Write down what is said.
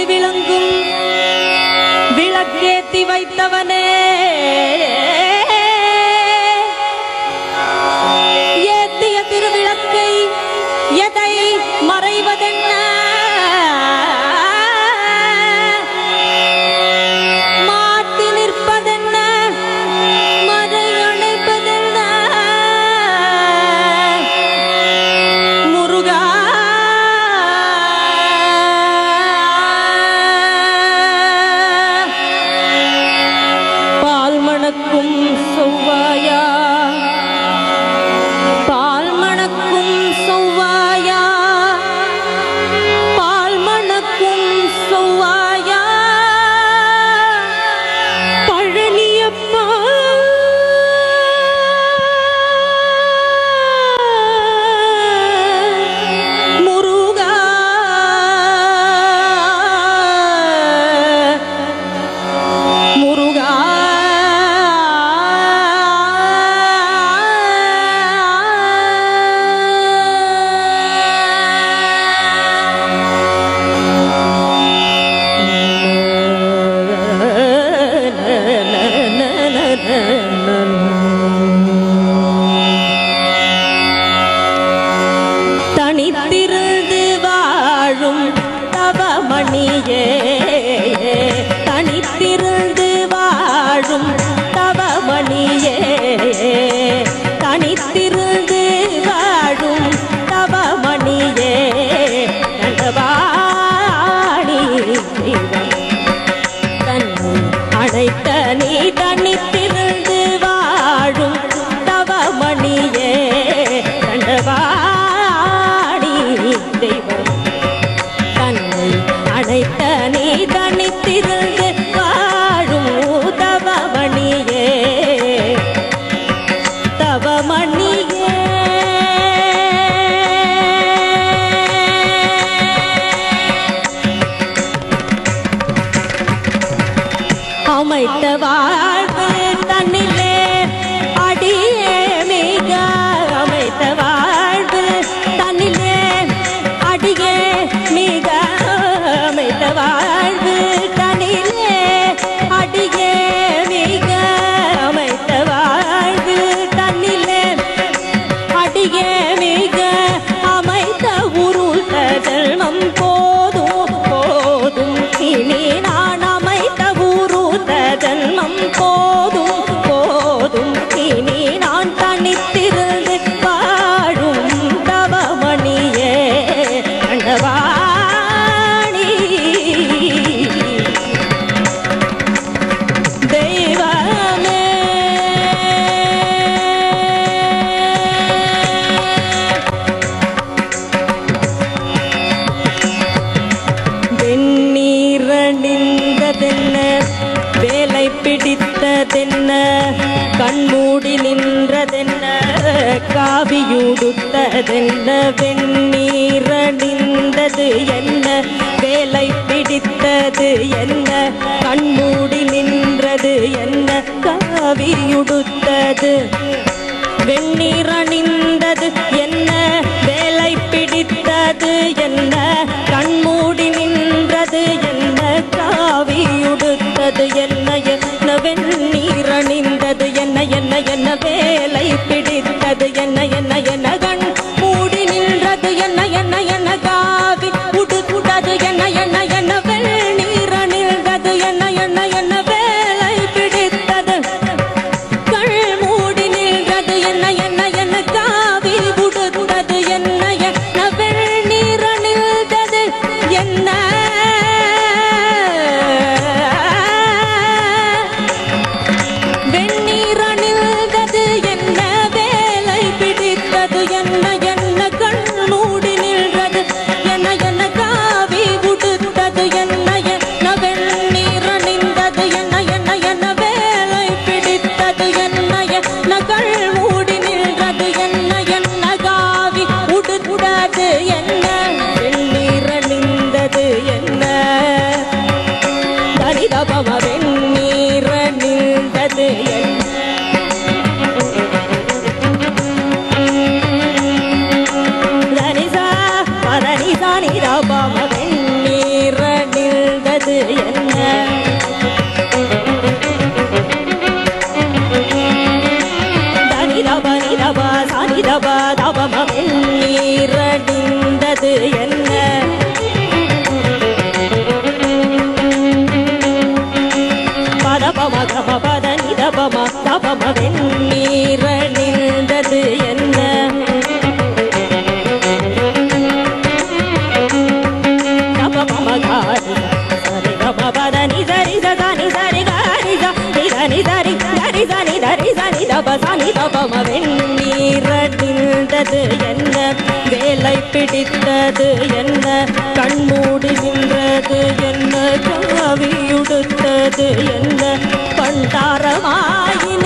ஒளி விளங்கும் விளக்கேத்தி வைத்தவனே, ஏத்திய திருவிளக்கை எதை மறைவதென்ன? மாட்டி நிற்பதென்ன? மறை அணைப்பதென்ன? முருகா பால் மணக்கும் செவ்வாயா, பால் மணக்கும் செவ்வாயா, பால் மணக்கும் செவ்வாயா, பழனியப்பா முருகா முருகா தனித்திருந்து வாழும் தவமணியே, தனித்திருந்து வாழும் தவமணியே, தனித்திருந்து வாழும் தவமணியே, தண்டவாணி தன்னை அழைத்த நீ தனித்திருந்து வாழும் தவமணியே, தண்டவாணி தெய்வம் தன்னை அழைத்த நீ தனித்திருந்து வாழும் தவமணியே, தவமணியே. அமைத்த வாழ்வு தன்னிலே அடியே மிக, அமைத்த வாழ்வு தன்னிலே அடியே மிக, அமைத்த வாழ்வு தன்னிலே அடியே மிக, அமைத்த வாழ்வு தன்னிலே அடியே மிக, அமைத்த உருள ஜென்மம் போதும் போதும் இனி நான் அமைத்த உருள ஜென்மம் போதும் போதும் இனி நான் தனித்திருந்து வாழும் தவமணியே, தண்டவாணி தெய்வமே. வெந்நீரணிந்ததென்ன, வேலை பிடித்ததென்ன, கண்மூடி நின்றதென்ன, காவியுடுத்ததென்ன, வெந்நீரணிந்தது என்ன, வேலை பிடித்தது என்ன, கண்மூடி நின்றது என்ன, காவியுடுத்தது வெந்நீரணிந்தது என்ன, வேலை பிடித்தது என்ன, கண்மூடி நின்றது என்ன, காவியுடுத்தது என்ன, என்ன வெந்நீரணிந்தது என்ன, என்ன என்ன வேலை பிடித்தது என்ன, என்ன என்ன கண் மூடி நின்றது என்ன, என்ன என்ன காவி உடுத்தது என்ன, என்ன என்ன வெந்நீரணிந்தது என்ன, என்ன என்ன வேலை பிடித்தது கண் மூடி நின்ற தபம வெண்ணீரணிந்தது என்ன தபமகாரி சரி தபபதனி சரி சதனி சரி காரி சனி சரி சரி சனி தரி சனி தபசனி தபம வெண்ணீரணிந்தது என்ன வேலை பிடித்தது என்ன கண்மூடி நின்றது என்ன காவியுடுத்தது என்ன பண்டாரமாயின்